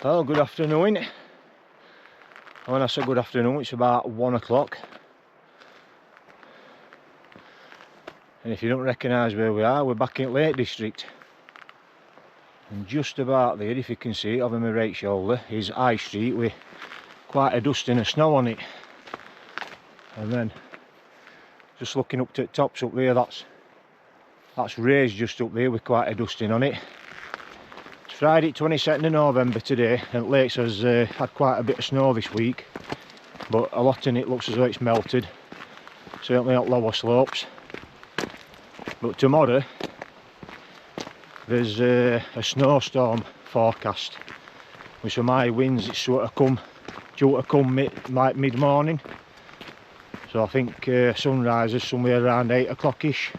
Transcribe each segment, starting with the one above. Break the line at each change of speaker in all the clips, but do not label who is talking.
Well, good afternoon. When I say good afternoon, it's about 1 o'clock. And if you don't recognise where we are, we're back in Lake District. And just about there, if you can see it over my right shoulder, is High Street with quite a dusting of snow on it. And then, just looking up to the tops up there, that's raised just up there with quite a dusting on it. It's Friday 22nd of November today, and Lakes has had quite a bit of snow this week, but a lot in it looks as though it's melted, certainly at lower slopes. But tomorrow there's a snowstorm forecast with some high winds. It's sort of due to come mid-morning, so I think sunrise is somewhere around 8 o'clock-ish,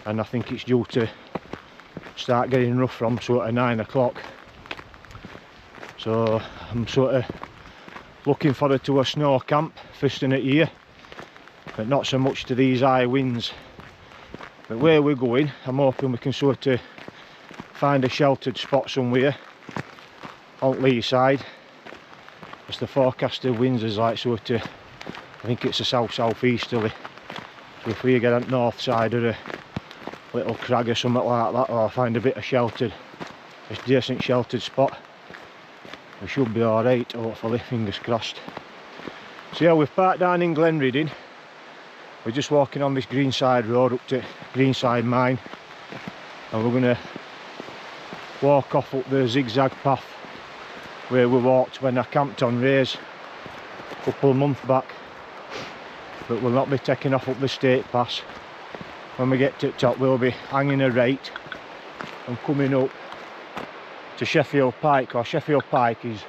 and I think it's due to start getting rough from sort of 9 o'clock. So I'm sort of looking forward to a snow camp first in the year, but not so much to these high winds. But where we're going, I'm hoping we can sort of find a sheltered spot somewhere on Lee side, as the forecasted winds is like sort of, I think it's a south-southeasterly, so if we get on the north side of a little crag or something like that, or find a bit of sheltered, a decent sheltered spot, we should be alright, hopefully, fingers crossed. So yeah, we've parked down in Glenridding. We're just walking on this Greenside road up to Greenside Mine, and we're going to walk off up the zigzag path where we walked when I camped on Rays a couple of months back, but we'll not be taking off up the State Pass. When we get to the top, we'll be hanging a right and coming up to Sheffield Pike, or Sheffield Pike is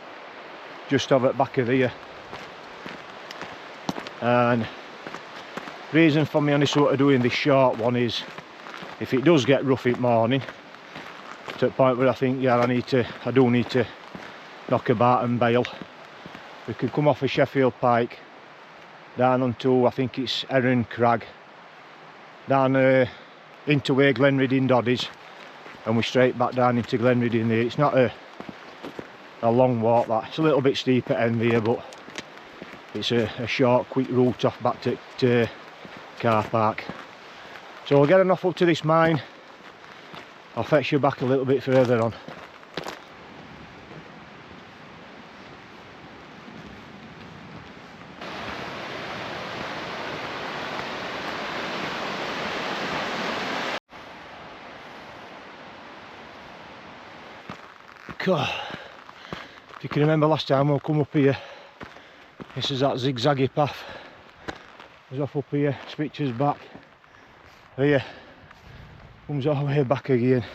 just over at the back of here. And reason for me only sort of doing this short one is, if it does get rough in the morning, to the point where I think, yeah, I do need to knock about and bail, we could come off of Sheffield Pike down onto, I think it's Erin Crag, down into where Glenridding Dodd is, and we're straight back down into Glenridding there. It's not a long walk, that. It's a little bit steep at end there, but it's a short, quick route off back to car park. So we'll get enough up to this mine. I'll fetch you back a little bit further on. If you can remember last time we'll come up here, this is that zigzaggy path. Goes off up here, switches back, here, comes all the way back again.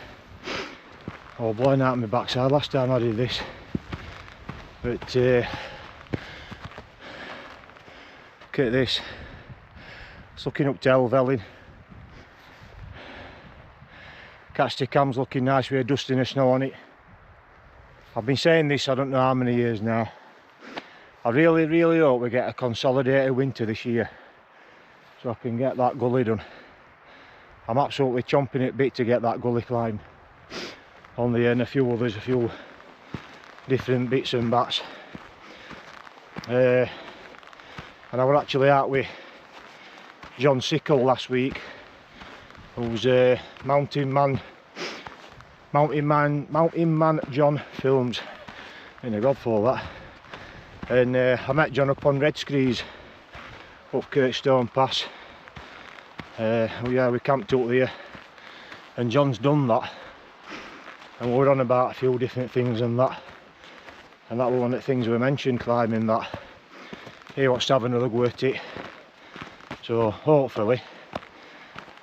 Oh, blowing out my backside last time I did this. But look at this, it's looking up to Helvellyn. Catchy cam's looking nice with a dusting of snow on it. I've been saying this I don't know how many years now. I really hope we get a consolidated winter this year, so I can get that gully done. I'm absolutely chomping at bit to get that gully climbed. On the end, a few others, a few different bits and bats. And I was actually out with John Sickle last week, who's a mountain man John films, in a god for that. And I met John up on Red Screes up Kirkstone Pass. Yeah, we camped up there and John's done that, and we were on about a few different things and that was one of the things we mentioned, climbing that. He wants to have another go at it, so hopefully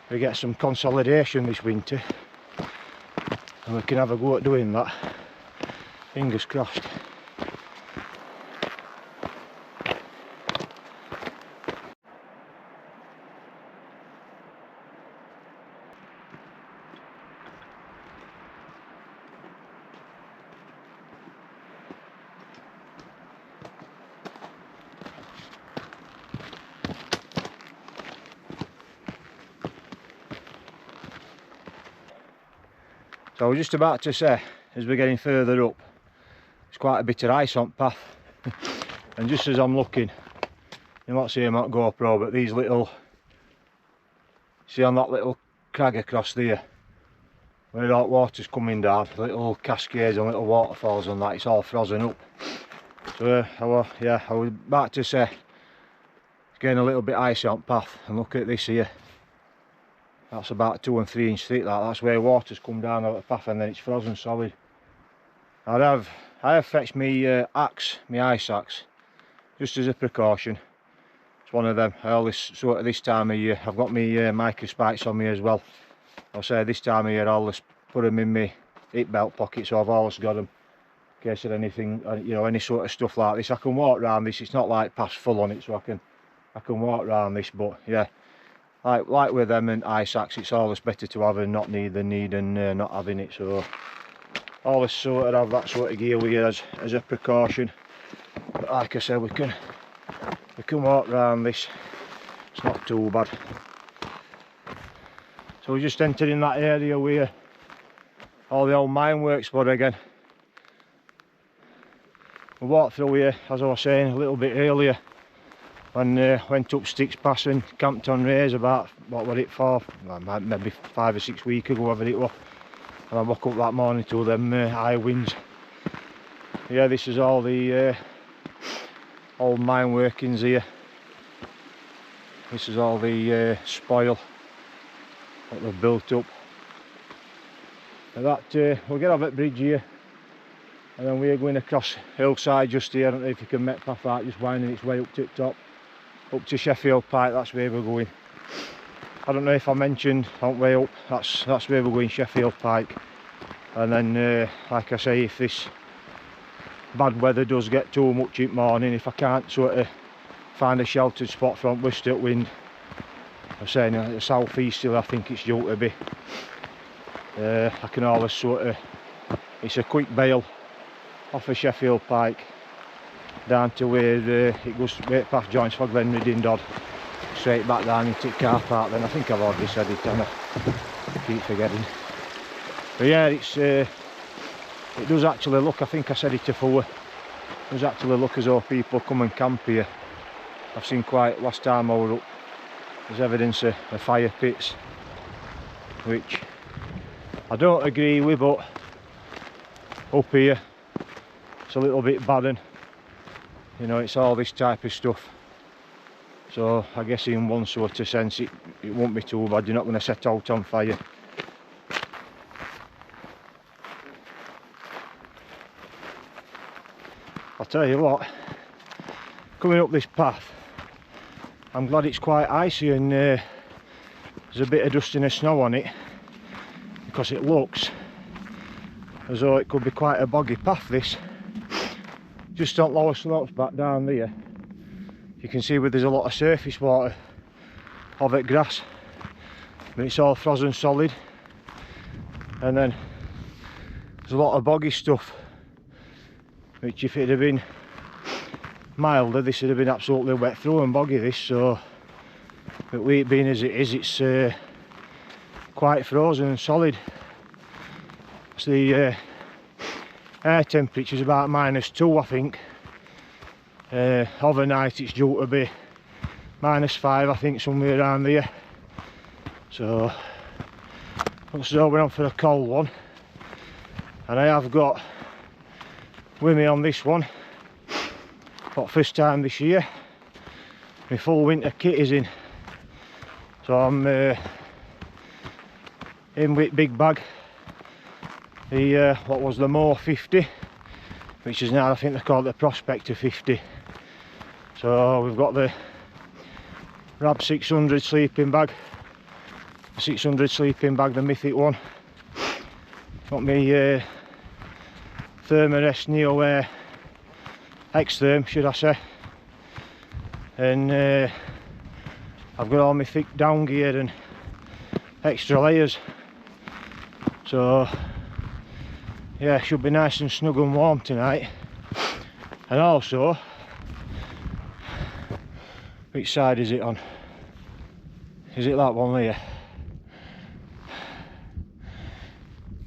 we get some consolidation this winter and we can have a go at doing that, fingers crossed. So I was just about to say, as we're getting further up, quite a bit of ice on path. And just as I'm looking, you might see them on GoPro, but these little, see on that little crag across there, where that water's coming down, little cascades and little waterfalls and that, it's all frozen up. So I was about to say it's getting a little bit icy on path, and look at this here. That's about 2 and 3 inch thick. That's where water's come down out the path, and then it's frozen solid. I have fetched my axe, my ice axe, just as a precaution. It's one of them. I always sort of this time of year, I've got my micro spikes on me as well. I'll say this time of year I always put them in my hip belt pocket, so I've always got them in case of anything, you know, any sort of stuff like this. I can walk around this. It's not like past full on it, so I can walk around this. But yeah, like with them and ice axe, it's always better to have and not need than need and not having it. So always sort of have that sort of gear with you as a precaution. But like I said, we can walk around this. It's not too bad. So we're just entering that area where all the old mine works were again. We walked through here, as I was saying, a little bit earlier, when went up Sticks Pass and camped on Rays about, what were it for, maybe 5 or 6 weeks ago, whatever it was. And I woke up that morning to them high winds. Yeah, this is all the old mine workings here. This is all the spoil that they've built up. And that we'll get off that bridge here, and then we're going across hillside just here. I don't know if you can make past that, just winding its way up to the top, up to Sheffield Pike. That's where we're going. I don't know if I mentioned on the way up, that's where we're going, Sheffield Pike. And then like I say, if this bad weather does get too much in the morning, if I can't sort of find a sheltered spot from west wind, I'm saying the south easterly, I think it's due to be, I can always sort of, it's a quick bail off of Sheffield Pike down to where it goes right past Joints for Glenridding Dodd, straight back down into the car park. Then I think I've already said it and I keep forgetting. But yeah, it's it does actually look, I think I said it before, it does actually look as though people come and camp here. I've seen quite, last time I was up, there's evidence of fire pits, which I don't agree with, but up here it's a little bit bad, and you know, it's all this type of stuff. So I guess in one sort of sense it won't be too bad. You're not going to set out on fire. I'll tell you what, coming up this path, I'm glad it's quite icy and there's a bit of dust and snow on it, because it looks as though it could be quite a boggy path this. Just on lower slopes back down there, you can see where there's a lot of surface water of it grass, but it's all frozen solid. And then there's a lot of boggy stuff, which if it had been milder, this would have been absolutely wet through and boggy this. So, but with it being as it is, it's quite frozen and solid. So the air temperature is about -2, I think. Overnight it's due to be -5, I think, somewhere around there. So looks as though we're on for a cold one. And I have got with me on this one, for first time this year, my full winter kit is in. So I'm in with big bag. The what was the Moore 50, which is now, I think they call it the Prospector 50. So we've got the Rab 600 sleeping bag, the 600 sleeping bag, the Mythic one. Got me Thermarest Neo Air X-Therm, should I say. And I've got all my thick down gear and extra layers. So yeah, should be nice and snug and warm tonight. And also, which side is it on? Is it that one there?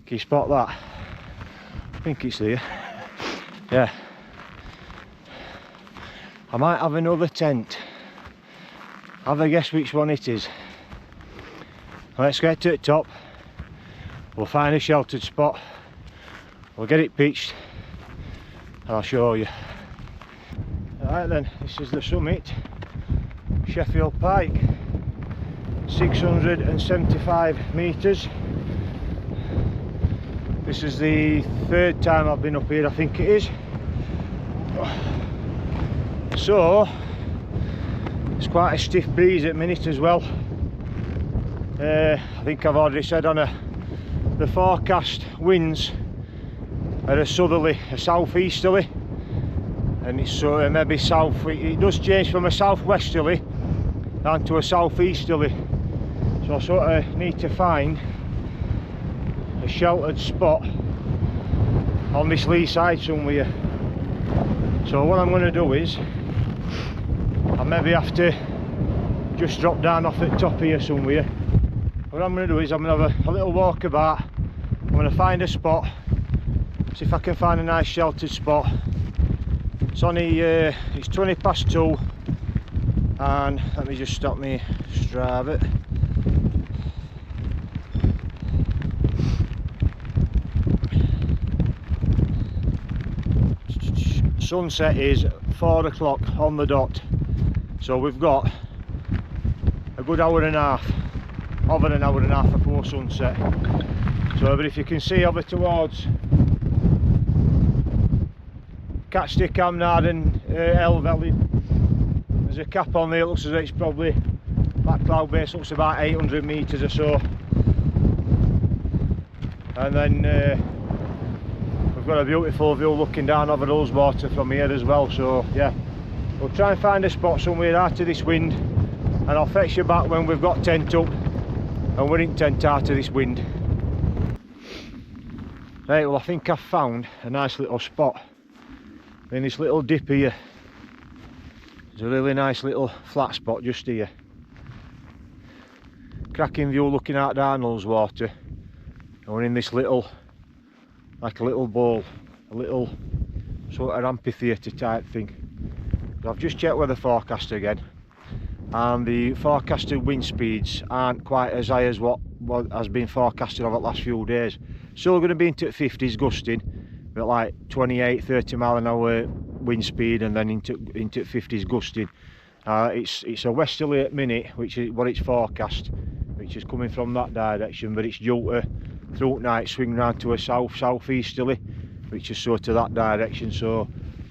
Can you spot that? I think it's there. Yeah, I might have another tent. Have a guess which one it is. Let's get to the top. We'll find a sheltered spot. We'll get it pitched and I'll show you. Alright then, this is the summit. Sheffield Pike. 675 metres. This is the third time I've been up here, I think it is. So, it's quite a stiff breeze at the minute as well. I think I've already said on the forecast winds are a southerly, a southeasterly, and it's sort of maybe south. It does change from a southwesterly down to a southeasterly. So I sort of need to find a sheltered spot on this lee side somewhere. So what I'm going to do is I maybe have to just drop down off the top here somewhere. What I'm going to do is I'm going to have a little walk about. I'm going to find a spot, see if I can find a nice sheltered spot. It's only it's 20 past 2, and let me just stop me Strava. Sunset is 4 o'clock on the dot, so we've got a good hour and a half, over an hour and a half before sunset. So but if you can see over towards Catstick, Amnard and Elvelly, there's a cap on there. It looks as though it's probably, that cloud base looks about 800 metres or so, and then we've got a beautiful view looking down over Ullswater from here as well. So yeah, we'll try and find a spot somewhere out of this wind, and I'll fetch you back when we've got tent up and we're in tent out of this wind. Right, well I think I've found a nice little spot in this little dip here. There's a really nice little flat spot just here. Cracking view looking out down Ullswater, and we're in this little, like a little bowl, a little sort of amphitheatre type thing. So I've just checked weather forecast again, and the forecasted wind speeds aren't quite as high as what has been forecasted over the last few days. Still going to be into 50s gusting, but like 28-30 mile an hour wind speed, and then into 50s gusting. It's a westerly at minute, which is what it's forecast, which is coming from that direction, but it's due to through night swing round to a southeasterly, which is sort of that direction. So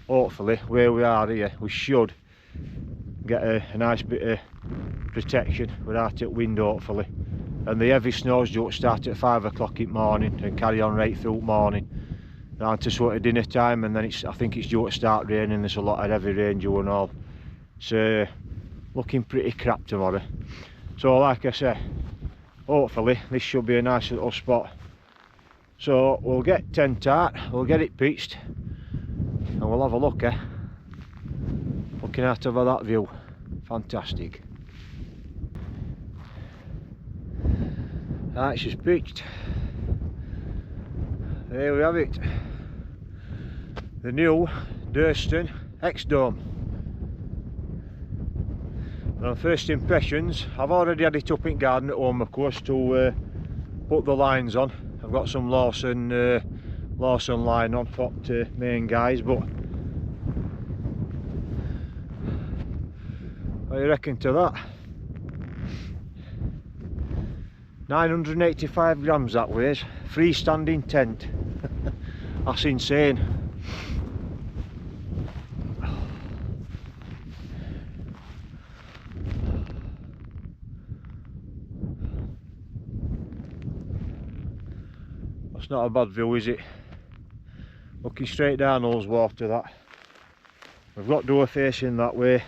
hopefully where we are here we should get a nice bit of protection without it wind, hopefully. And the heavy snows due to start at 5 o'clock in the morning and carry on right through the morning down to sort of dinner time, and then I think it's due to start raining. There's a lot of heavy rain due and all. It's looking pretty crap tomorrow. So like I say, hopefully this should be a nice little spot. So we'll get tent out, we'll get it pitched, and we'll have a look, looking out over that view. Fantastic. Right, it's just pitched. There we have it. The new Durston X-Dome. On first impressions, I've already had it up in garden at home, of course, to put the lines on. I've got some Lawson line on for the main guys, but what do you reckon to that? 985 grams that weighs. Freestanding tent. That's insane. That's not a bad view, is it? Looking straight down Ullswater, that. We've got door facing that way.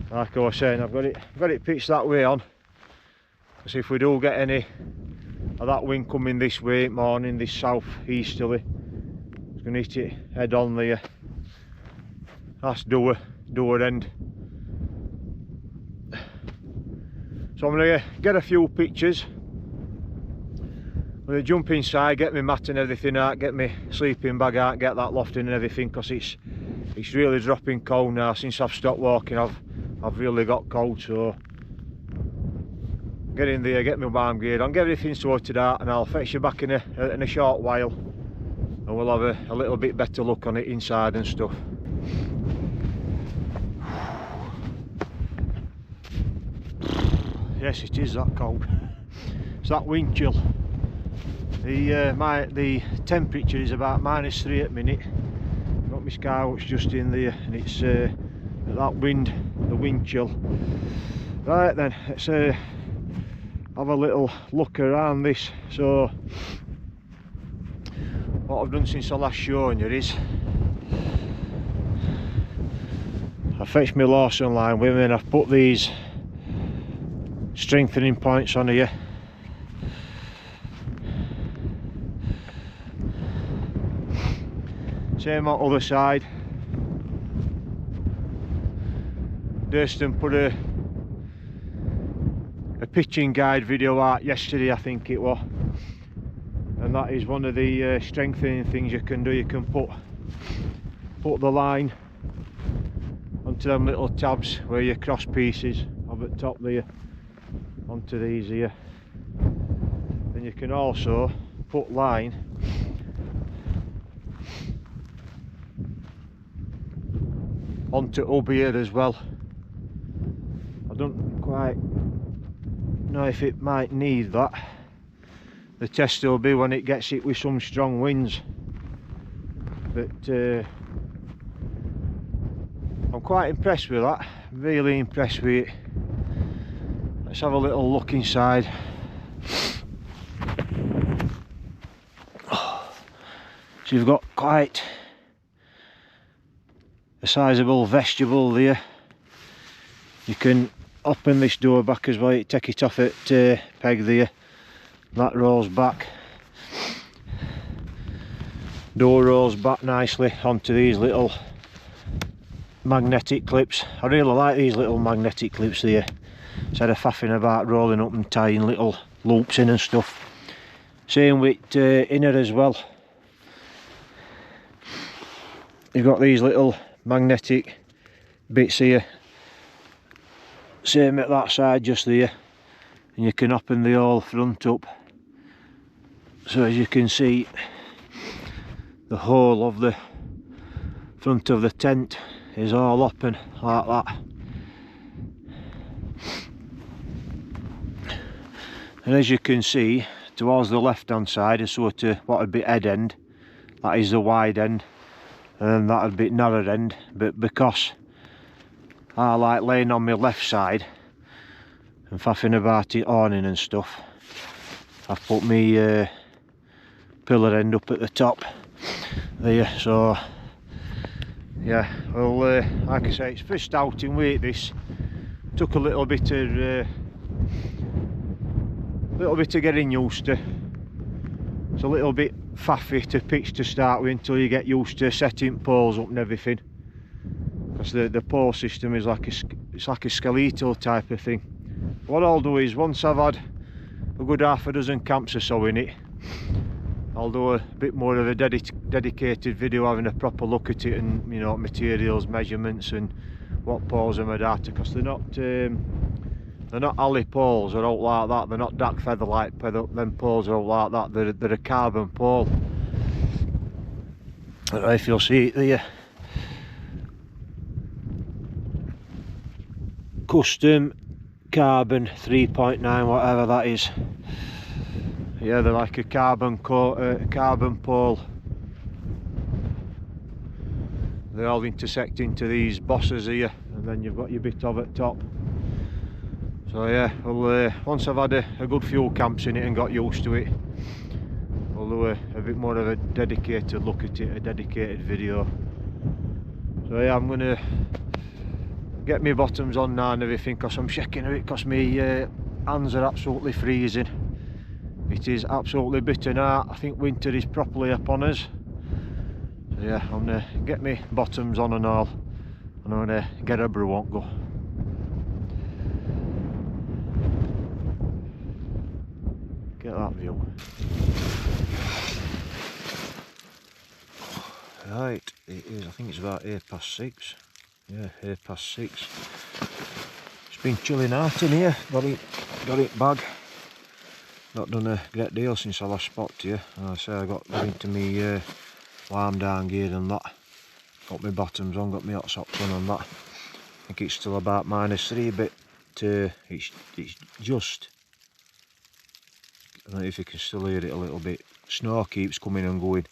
Like I was saying, I've got it pitched that way on. So if we do get any of that wind coming this way morning, this south easterly, it's going to hit it head on there. That's door end. So I'm going to get a few pictures. I'm I'm going to jump inside, get my mat and everything out, get my sleeping bag out, get that loft in and everything, because it's really dropping cold now. Since I've stopped walking I've really got cold, so get in there, get my warm gear on, get everything sorted out, and I'll fetch you back in a short while, and we'll have a little bit better look on it inside and stuff. Yes, it is that cold. It's that wind chill. The temperature is about -3 at the minute. Got my skywatch just in there, and it's that wind, the wind chill. Right then, let's have a little look around this. So what I've done since I last shown you is I fetched my Lawson line with me, and I've put these strengthening points on here. Same on the other side. Durston put a pitching guide video out yesterday, I think it was, and that is one of the strengthening things you can do. You can put the line onto them little tabs where your cross pieces up at top there onto these here. Then you can also put line onto up here as well. I don't quite know if it might need that. The test will be when it gets it with some strong winds, but I'm quite impressed with that, really impressed with it. Let's have a little look inside. So you've got quite a sizable vestibule there. You can open this door back as well, you take it off at peg there, that rolls back. Door rolls back nicely onto these little magnetic clips. I really like these little magnetic clips there, instead of faffing about rolling up and tying little loops in and stuff. Same with inner as well. You've got these little magnetic bits here, same at that side just there, and you can open the whole front up. So as you can see, the whole of the front of the tent is all open like that. And as you can see, towards the left hand side is sort of what would be head end, that is the wide end, and that would be narrow end. But because I like laying on my left side and faffing about it awning and stuff, I've put me pillar end up at the top there. So yeah, well, like I say, it's first outing with this. Took a little bit of getting used to. It's a little bit faffy to pitch to start with until you get used to setting poles up and everything, because the pole system is like a skeletal type of thing. What I'll do is, once I've had a good half a dozen camps or so in it, I'll do a bit more of a dedicated video, having a proper look at it, and you know, materials, measurements, and what poles are made out of, because they're not alley poles or out like that. They're not dark feather like them poles are out like that. They're a carbon pole. I don't know if you'll see it there. Custom carbon 3.9, whatever that is. Yeah, they're like a carbon pole. They all intersect into these bosses here, and then you've got your bit of at top. So yeah, well, once I've had a good few camps in it and got used to it, we'll do a bit more of a dedicated look at it, a dedicated video. So yeah, I'm gonna get my bottoms on now and everything, because I'm shaking a bit, because my hands are absolutely freezing. It is absolutely bitter now. I think winter is properly upon us. So yeah, I'm gonna get my bottoms on and all, and I'm gonna get a brew on go. Get that view. Right, it is, I think it's about 6:08. Yeah, 6:08. It's been chilling out in here, got it bag. Not done a great deal since I last spotted to you. I say I got into me warm down gear and that. Got my bottoms on, got my hot socks on and that. I think it's still about -3, but it's just, I don't know if you can still hear it a little bit. Snow keeps coming and going.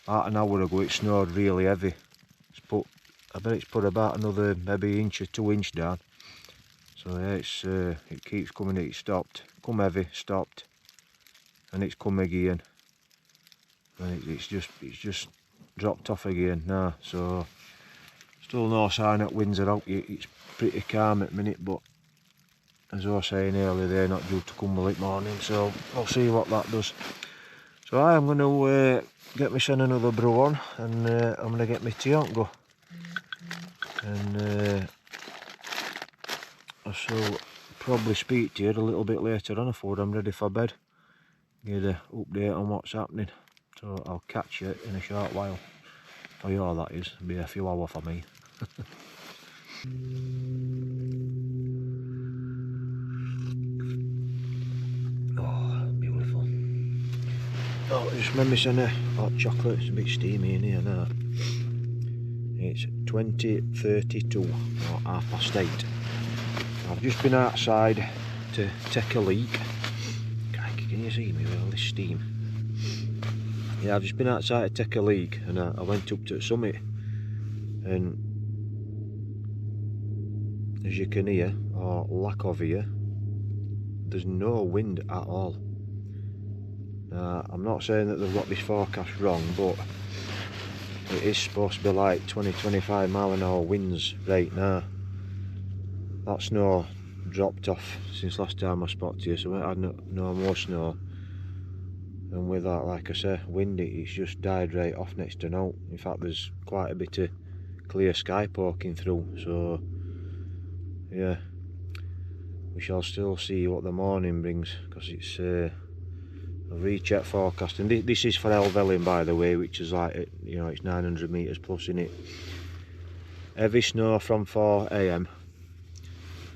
About an hour ago it snowed really heavy. I bet it's put about another maybe inch or 2 inch down. So yeah, it keeps coming. It stopped, come heavy, stopped, and it's come again, and it's just dropped off again now. So still no sign that winds are out. It's pretty calm at the minute, but as I was saying earlier, they're not due to come late morning, so I'll see what that does. So I am going to get myself another brew on, and I'm going to get my tea on go, and I shall probably speak to you a little bit later on before I'm ready for bed. Get an update on what's happening. So I'll catch you in a short while. For you all, that is. It'll be a few hours for me. Oh, beautiful. Oh, I just made me some hot chocolate. It's a bit steamy in here now. It's 20:32 or 8:30. I've just been outside to take a leak. Crikey, can you see me with all this steam? Yeah, I've just been outside to take a leak, and I went up to the summit, and as you can hear, or lack of hear, there's no wind at all. Now, I'm not saying that they've got this forecast wrong, but it is supposed to be like 20-25 mile an hour winds right now. That snow dropped off since last time I spotted you, so I had no more snow. And with that, like I say, windy, it's just died right off next to now. In fact, there's quite a bit of clear sky poking through, so yeah, we shall still see what the morning brings, because it's a recheck forecast. And this is for Helvellyn, by the way, which is like, you know, it's 900 metres plus in it. Heavy snow from 4 AM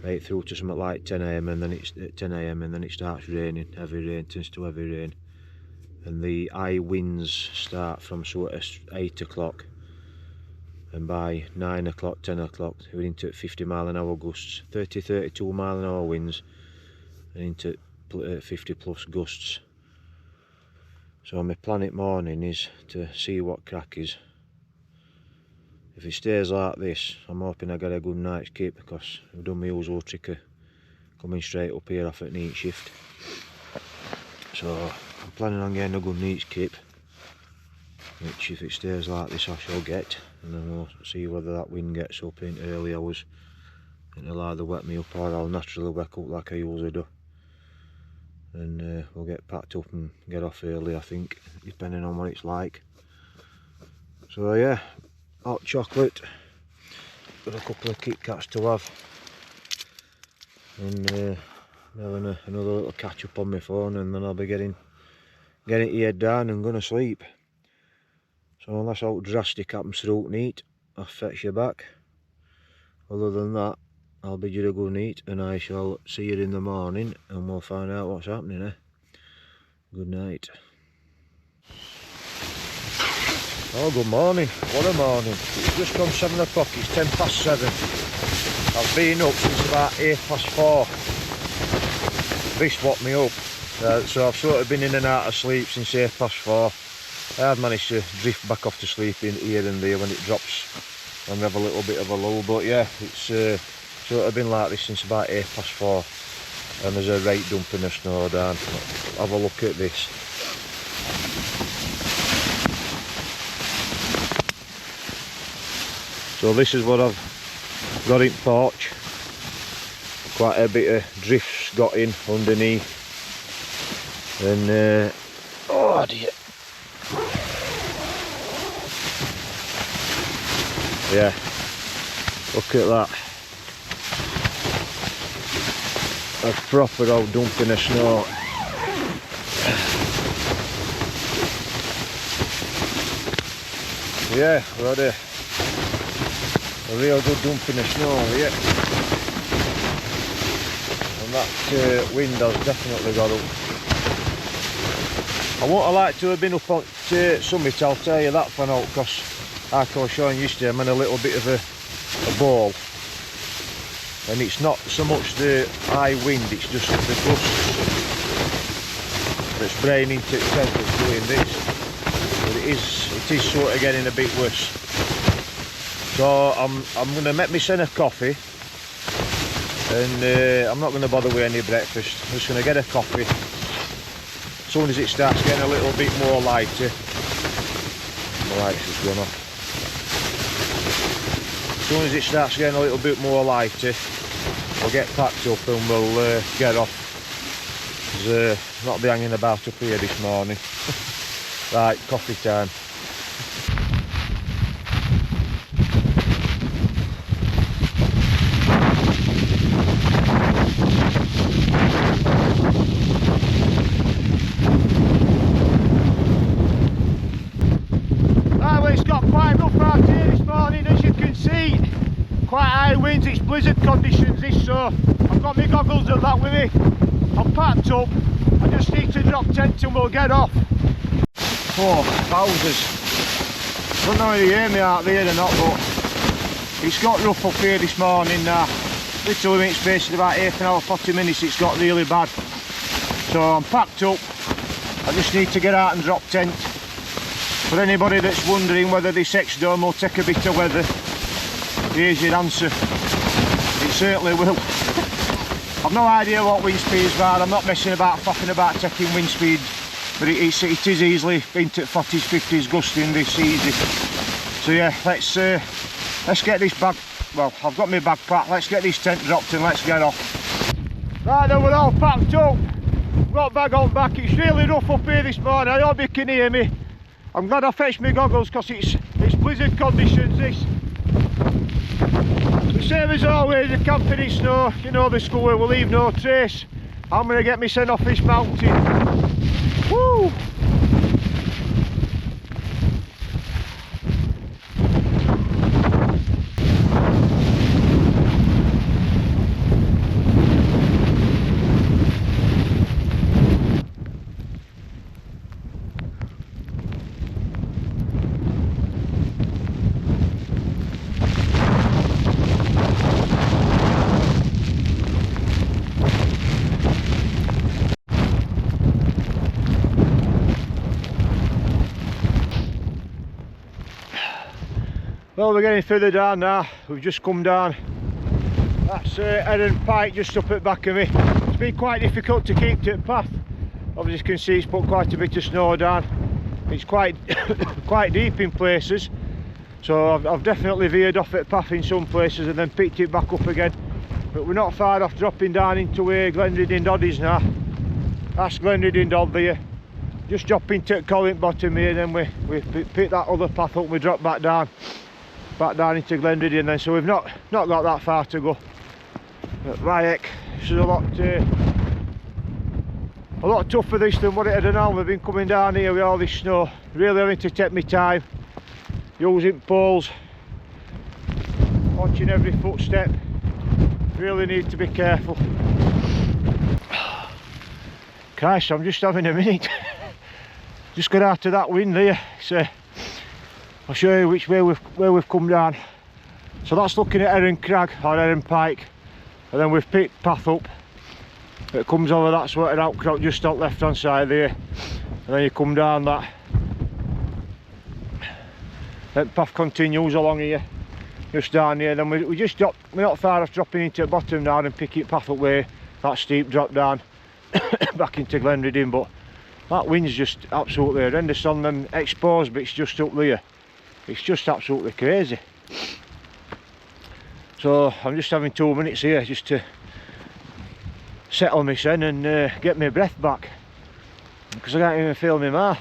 right through to something like 10 AM, and then it's at 10 AM and then it starts raining. Heavy rain turns to heavy rain, and the high winds start from sort of 8 o'clock, and by 9 o'clock, 10 o'clock we're into 50 mile an hour gusts, 30-32 mile an hour winds, and into 50 plus gusts. So my plan at morning is to see what crack is. If it stays like this, I'm hoping I get a good night's keep, because I've done my usual trick of coming straight up here off at night shift. So I'm planning on getting a good night's keep, which if it stays like this I shall get, and then we'll see whether that wind gets up in early hours. It'll either wet me up or I'll naturally wake up like I usually do. And we'll get packed up and get off early, I think, depending on what it's like. So yeah, hot chocolate, got a couple of Kit Kats to have, and having another little catch up on my phone, and then I'll be getting it head down and gonna sleep. So unless something drastic happens through night, I'll fetch you back. Other than that, I'll bid you a good night, and I shall see you in the morning, and we'll find out what's happening, eh? Good night. Oh, good morning. What a morning. It's just gone 7 o'clock, it's 7:10. I've been up since about 4:08. This woke me up. So I've sort of been in and out of sleep since 4:08. I have managed to drift back off to sleep in here and there when it drops and we have a little bit of a lull, but yeah, it's sort of been like this since about 4:08, and there's a right dumping of snow down. Have a look at this. So this is what I've got in porch. Quite a bit of drifts got in underneath, and oh dear, yeah, look at that, a proper old dumping of snow. Yeah, we had a real good dumping of snow here, and that wind has definitely got up. I wouldn't have liked to have been up on summit, I'll tell you that for now, because like I was showing you yesterday, I'm in a little bit of a ball, and it's not so much the high wind, it's just the gusts that's spraying into the tent that's doing this. But it is sort of getting a bit worse. So I'm going to make myself a coffee, and I'm not going to bother with any breakfast. I'm just going to get a coffee. As soon as it starts getting a little bit more lighter, the light's just gone off. As soon as it starts getting a little bit more lighter, we'll get packed up and we'll get off. Because not be hanging about up here this morning. Right, coffee time. Right, well, it's got quite rough out here this morning, as you can see. Quite high winds, it's blizzard conditions this, so I've got my goggles and that with me. I'm packed up, I just need to drop tent and we'll get off. Oh, wowzers. Don't know if you hear me out there or not, but it's got rough up here this morning now. Literally in space of about half an hour, 40 minutes it's got really bad. So I'm packed up, I just need to get out and drop tent. For anybody that's wondering whether this X-Dome will take a bit of weather, here's your answer. It certainly will. I've no idea what wind speeds are, I'm not messing about, faffing about taking wind speed. But it is easily into 40s, 50s gusting this easy. So yeah, let's get this bag, well, I've got my bag packed, let's get this tent dropped and let's get off. Right then, we're all packed up, got bag on back. It's really rough up here this morning, I hope you can hear me. I'm glad I fetched my goggles because it's blizzard conditions this. The same as always, the camping in snow, you know the school will leave no trace. I'm going to get me sent off this mountain. Woo! Well, we're getting further down now. We've just come down. That's Erin Pike just up at the back of me. It's been quite difficult to keep to the path. Obviously, you can see it's put quite a bit of snow down. It's quite quite deep in places. So I've definitely veered off at the path in some places and then picked it back up again. But we're not far off dropping down into where Glenridding Dodd is now. That's Glenridding Dodd there. Just drop into Collint Bottom here, and then we pick that other path up and we drop back down into Glenridding then, so we've not got that far to go. But my heck, this is a lot tougher this than what it had done. We've been coming down here with all this snow, really having to take my time, using poles, watching every footstep, really need to be careful. Christ, I'm just having a minute. Just got out of that wind there. I'll show you which way we've come down. So that's looking at Erin Crag or Erin Pike, and then we've picked path up. It comes over that sort of outcrop just on the left hand side there, and then you come down that. That path continues along here, just down here. Then we just drop. We're not far off dropping into the bottom now and picking path up where that steep drop down back into Glenridding. But that wind's just absolutely horrendous on them exposed bits just up there. It's just absolutely crazy. So I'm just having 2 minutes here just to settle myself and get my breath back, because I can't even feel my mouth.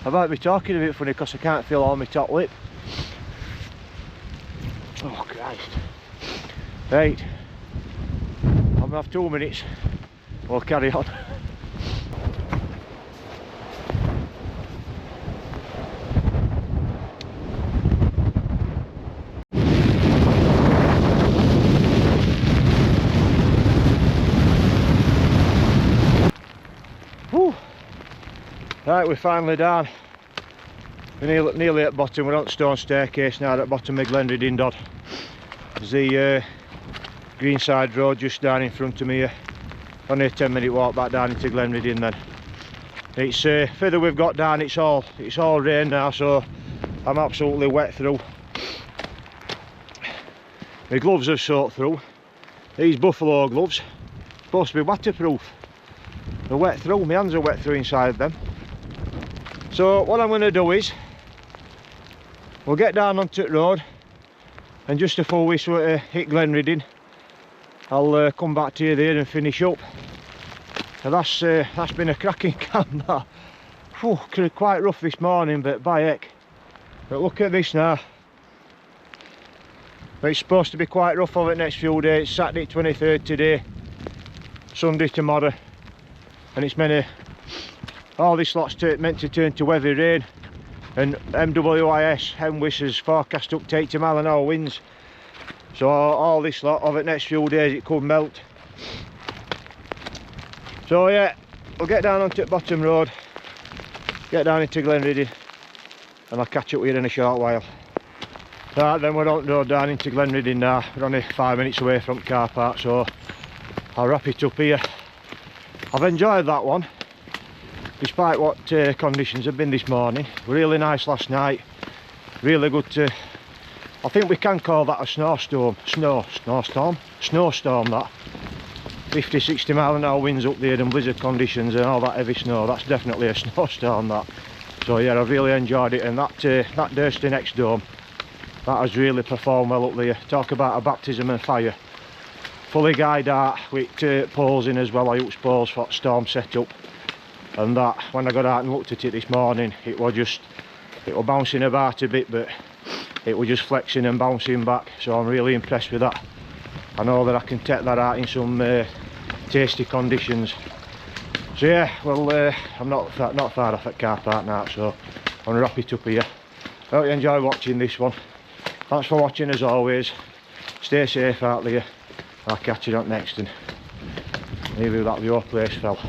I might be talking a bit funny because I can't feel all my top lip. Oh Christ. Right, I'm gonna have 2 minutes, we'll carry on. Right, we're finally down. We're nearly at the bottom. We're on the stone staircase now at the bottom of Glenridding Dod. There's the Greenside Road just down in front of me here. Only a 10-minute walk back down into Glenridding then. It's further we've got down, it's all rain now, so I'm absolutely wet through. My gloves have soaked through. These buffalo gloves, supposed to be waterproof. They're wet through, my hands are wet through inside them. So what I'm going to do is, we'll get down onto the road, and just before we sort of hit Glenridding, I'll come back to you there and finish up. So that's been a cracking camp that. Whew, quite rough this morning, but by heck. But look at this now. It's supposed to be quite rough over the next few days. It's Saturday 23rd today, Sunday tomorrow, and it's all this lot's meant to turn to heavy rain. And MWIS, Hemwis, has forecast up to 80 mph winds. So all this lot over the next few days it could melt. So yeah, we'll get down onto the bottom road, get down into Glenridding, and I'll catch up with you in a short while. Right, then we're on the road down into Glenridding now. We're only 5 minutes away from the car park, so I'll wrap it up here. I've enjoyed that one, despite what conditions have been this morning. Really nice last night, really good. I think we can call that a snowstorm. Snowstorm that. 50-60 mph winds up there and blizzard conditions and all that heavy snow. That's definitely a snowstorm that. So yeah, I've really enjoyed it, and that Durston X Dome, that has really performed well up there. Talk about a baptism of fire. Fully guide out with poles in as well. I used poles for the storm setup, and that when I got out and looked at it this morning, it was bouncing about a bit, but it was just flexing and bouncing back. So I'm really impressed with that. I know that I can take that out in some tasty conditions. So yeah, well, I'm not far off at car park now, so I'm going to wrap it up here. I hope you enjoy watching this one. Thanks for watching as always. Stay safe out there. I'll catch you up next, and maybe that your place fell.